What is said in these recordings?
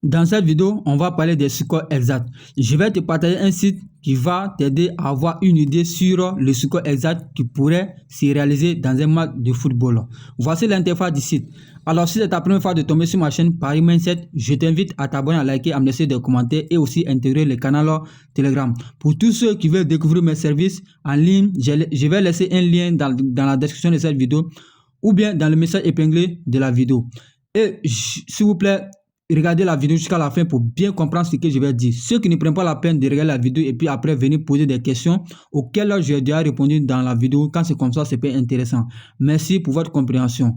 Dans cette vidéo, on va parler des scores exacts. Je vais te partager un site qui va t'aider à avoir une idée sur le score exact qui pourrait se réaliser dans un match de football. Voici l'interface du site. Alors, si c'est ta première fois de tomber sur ma chaîne Paris Mindset, je t'invite à t'abonner, à liker, à me laisser des commentaires et aussi intégrer le canal Telegram. Pour tous ceux qui veulent découvrir mes services en ligne, je vais laisser un lien dans la description de cette vidéo ou bien dans le message épinglé de la vidéo. Et s'il vous plaît, regardez la vidéo jusqu'à la fin pour bien comprendre ce que je vais dire. Ceux qui ne prennent pas la peine de regarder la vidéo et puis après venir poser des questions auxquelles j'ai déjà répondu dans la vidéo, quand c'est comme ça, c'est pas intéressant. Merci pour votre compréhension.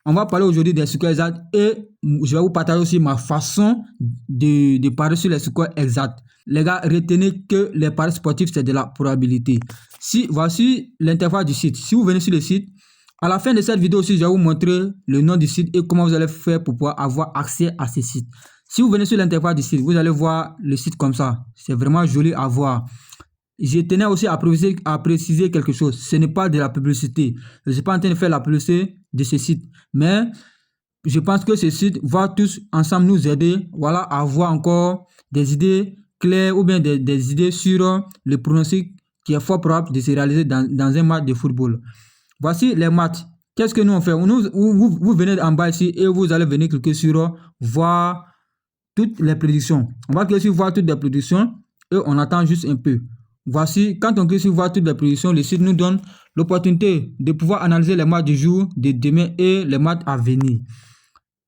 On va parler aujourd'hui des scores exacts et je vais vous partager aussi ma façon de parler sur les scores exacts. Les gars, retenez que les paris sportifs, c'est de la probabilité. Voici l'interface du site. Si vous venez sur le site, à la fin de cette vidéo aussi, je vais vous montrer le nom du site et comment vous allez faire pour pouvoir avoir accès à ce site. Si vous venez sur l'interface du site, vous allez voir le site comme ça. C'est vraiment joli à voir. Je tenais aussi à préciser quelque chose. Ce n'est pas de la publicité. Je ne suis pas en train de faire la publicité de ce site. Mais je pense que ce site va tous ensemble nous aider, voilà, à avoir encore des idées claires ou bien des idées sur le pronostic qui est fort probable de se réaliser dans un match de football. Voici les matchs. Qu'est-ce que nous on fait? Vous venez en bas ici et vous allez venir cliquer sur voir toutes les prédictions. On va cliquer sur voir toutes les prédictions et on attend juste un peu. Voici, quand on clique sur voir toutes les prédictions, le site nous donne l'opportunité de pouvoir analyser les matchs du jour, de demain et les matchs à venir.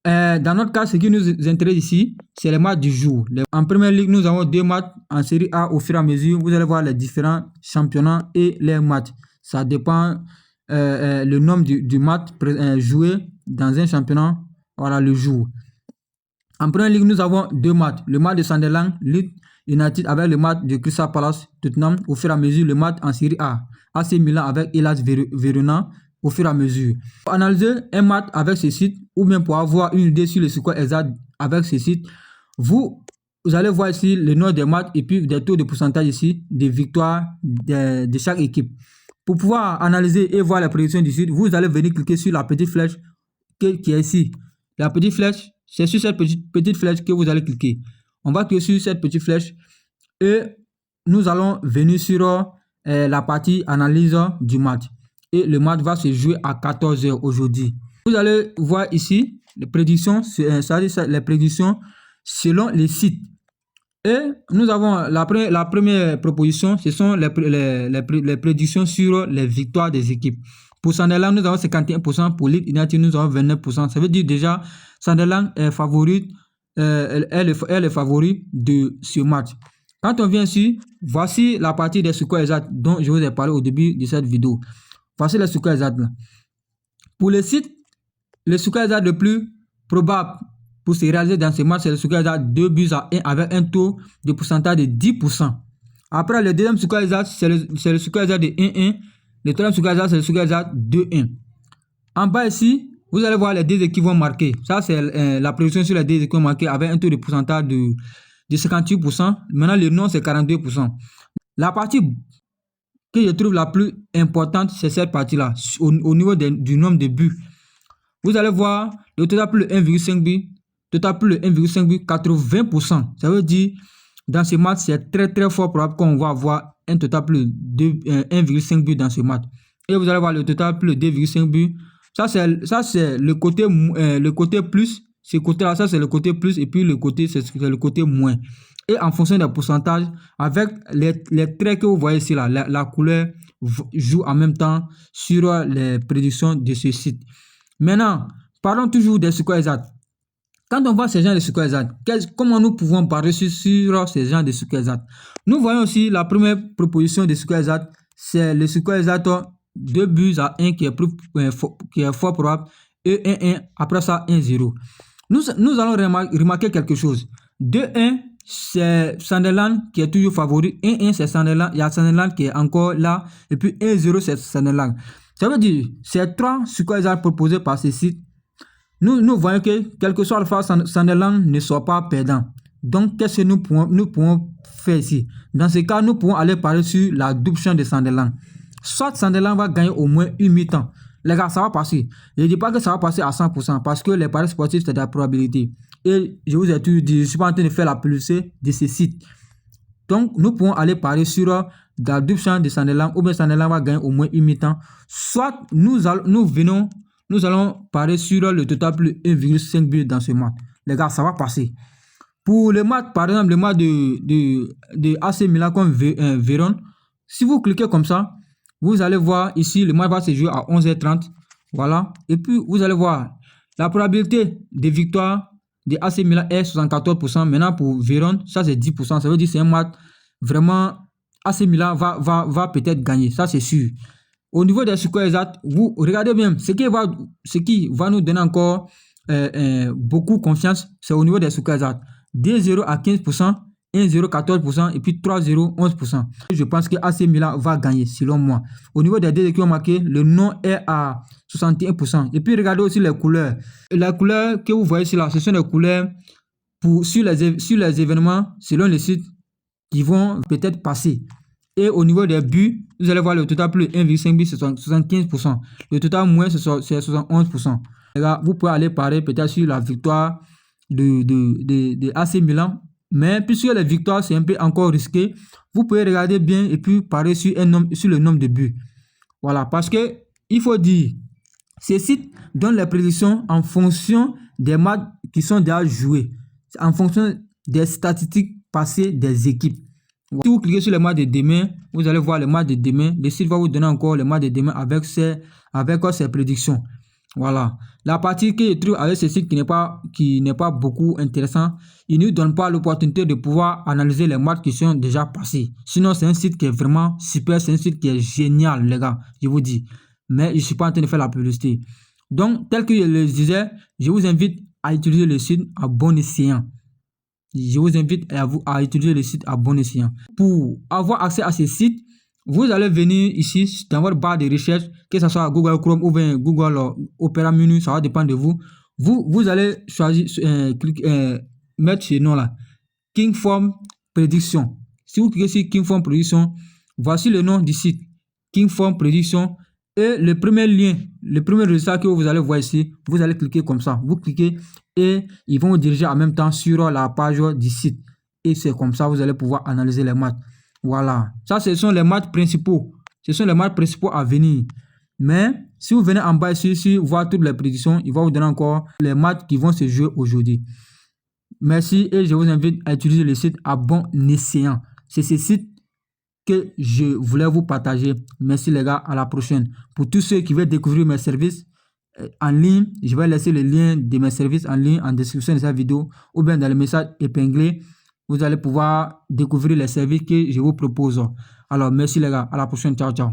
Dans notre cas, ce qui nous intéresse ici, c'est les matchs du jour. En première ligue, nous avons 2 matchs en série A au fur et à mesure. Vous allez voir les différents championnats et les matchs. Ça dépend le nombre du match joué dans un championnat, voilà le jour. En première ligue, nous avons 2 matchs. Le match de Sunderland, Leeds United avec le match de Crystal Palace, Tottenham. Au fur et à mesure, le match en série A, AC Milan avec Hellas Verona. Au fur et à mesure. Pour analyser un match avec ce site, ou même pour avoir une idée sur le score exact avec ce site, vous allez voir ici le nom des matchs et puis des taux de pourcentage ici, des victoires de chaque équipe. Pour pouvoir analyser et voir les prédictions du site, vous allez venir cliquer sur la petite flèche qui est ici. La petite flèche, c'est sur cette petite flèche que vous allez cliquer. On va cliquer sur cette petite flèche et nous allons venir sur la partie analyse du match. Et le match va se jouer à 14 h aujourd'hui. Vous allez voir ici les prédictions, c'est-à-dire les prédictions selon les sites. Et nous avons la première proposition, ce sont les prédictions sur les victoires des équipes. Pour Sunderland, nous avons 51%, pour Leeds United, nous avons 29%. Ça veut dire déjà, Sunderland est favori, elle est favori de ce match. Quand on vient ici, voici la partie des scores exacts dont je vous ai parlé au début de cette vidéo. Voici les scores exacts. Pour le site, le score exact le plus probable pour se réaliser dans ce match, c'est le score exact 2 buts à 1 avec un taux de pourcentage de 10%. Après, le deuxième score exact, c'est le score exact de 1-1. Le troisième score exact, c'est le score exact 2-1. En bas ici, vous allez voir les 2 équipes vont marquer. Ça, c'est la prévision sur les 2 équipes vont marquer avec un taux de pourcentage de 58%. Maintenant, le nom, c'est 42%. La partie que je trouve la plus importante, c'est cette partie-là, au niveau du nombre de buts. Vous allez voir le total plus le 1,5 but, total plus le 1,5 but, 80%. Ça veut dire, dans ce match, c'est très très fort probable qu'on va avoir un total plus de 1,5 but dans ce match. Et vous allez voir le total plus le 2,5 but. Ça, c'est le côté plus. Ce côté-là, ça, c'est le côté plus. Et puis, le côté, c'est le côté moins. Et en fonction des pourcentages, avec les traits que vous voyez ici, là, la couleur joue en même temps sur les prédictions de ce site. Maintenant, parlons toujours des scores exacts. Quand on voit ces gens de scores exacts, comment nous pouvons parler sur ces gens de scores exacts? Nous voyons aussi la première proposition de scores exacts, c'est le score exact 2 buts à 1 qui est fort probable et 1-1, après ça 1-0. Nous allons remarquer quelque chose. 2-1, c'est Sunderland qui est toujours favori. 1-1, c'est Sunderland. Il y a Sunderland qui est encore là. Et puis 1-0, c'est Sunderland. Ça veut dire, ces 3 scores exacts proposés par ce site, nous voyons que, quel que soit le fois, Sunderland ne soit pas perdant. Donc, qu'est-ce que nous pouvons faire ici? Dans ce cas, nous pouvons aller parler sur la double chance de Sunderland. Soit Sunderland va gagner au moins une mi-temps. Les gars, ça va passer. Je ne dis pas que ça va passer à 100% parce que les paris sportifs, c'est de la probabilité. Et je vous ai toujours dit, je ne suis pas en train de faire la publicité de ces sites. Donc, nous pouvons aller parier sur la double de Sunderland ou bien Sunderland va gagner au moins une mi-temps. Soit nous allons parier sur le total plus 1,5 but dans ce match. Les gars, ça va passer. Pour le match, par exemple, le match de AC Milan contre Vérone, si vous cliquez comme ça, vous allez voir ici, le match va se jouer à 11h30. Voilà. Et puis, vous allez voir la probabilité de victoire de AC Milan est 74%. Maintenant, pour Vérone, ça c'est 10%. Ça veut dire que c'est un match vraiment, AC Milan va peut-être gagner. Ça, c'est sûr. Au niveau des scores exacts, vous regardez bien, ce qui va nous donner encore beaucoup confiance, c'est au niveau des scores exacts. 2-0 à 15%, 1-0 14% et puis 3-0 11%. Je pense que AC Milan va gagner selon moi. Au niveau des deux équipes qui ont marqué, le nom est à 61%. Et puis regardez aussi les couleurs. Les couleurs que vous voyez ici là, ce sont les couleurs sur les événements selon les sites qui vont peut-être passer. Et au niveau des buts, vous allez voir le total plus 1,5 but, c'est 75%. Le total moins, c'est 71%. Les gars, vous pouvez aller parier peut-être sur la victoire de AC Milan. Mais puisque les victoires, c'est un peu encore risqué, vous pouvez regarder bien et puis parier sur le nombre de buts. Voilà, parce que il faut dire, ces sites donnent les prédictions en fonction des matchs qui sont déjà joués, en fonction des statistiques passées des équipes. Si vous cliquez sur le match de demain, vous allez voir le match de demain. Le site va vous donner encore le match de demain avec ses prédictions. Voilà. La partie que je trouve avec ce site qui n'est pas beaucoup intéressant, il ne nous donne pas l'opportunité de pouvoir analyser les matchs qui sont déjà passés. Sinon, c'est un site qui est vraiment super, c'est un site qui est génial, les gars, je vous dis. Mais je ne suis pas en train de faire la publicité. Donc, tel que je le disais, je vous invite à utiliser le site à bon escient. Je vous invite à utiliser le site à bon escient. Pour avoir accès à ce site, vous allez venir ici dans votre barre de recherche, que ce soit Google Chrome ou bien Google Opera Menu, ça va dépendre de vous. Vous allez choisir, mettre ce nom-là, Kingform Prédiction. Si vous cliquez sur Kingform Prédiction, voici le nom du site, Kingform Prédiction. Et le premier lien, le premier résultat que vous allez voir ici, vous allez cliquer comme ça. Vous cliquez et ils vont vous diriger en même temps sur la page du site. Et c'est comme ça, vous allez pouvoir analyser les matchs. Voilà. Ça, ce sont les matchs principaux. Ce sont les matchs principaux à venir. Mais si vous venez en bas ici, voir toutes les prédictions, il va vous donner encore les matchs qui vont se jouer aujourd'hui. Merci et je vous invite à utiliser le site à bon escient. C'est ce site que je voulais vous partager. Merci les gars, à la prochaine. Pour tous ceux qui veulent découvrir mes services en ligne, je vais laisser le lien de mes services en ligne en description de cette vidéo ou bien dans le message épinglé. Vous allez pouvoir découvrir les services que je vous propose. Alors, merci les gars. À la prochaine. Ciao, ciao.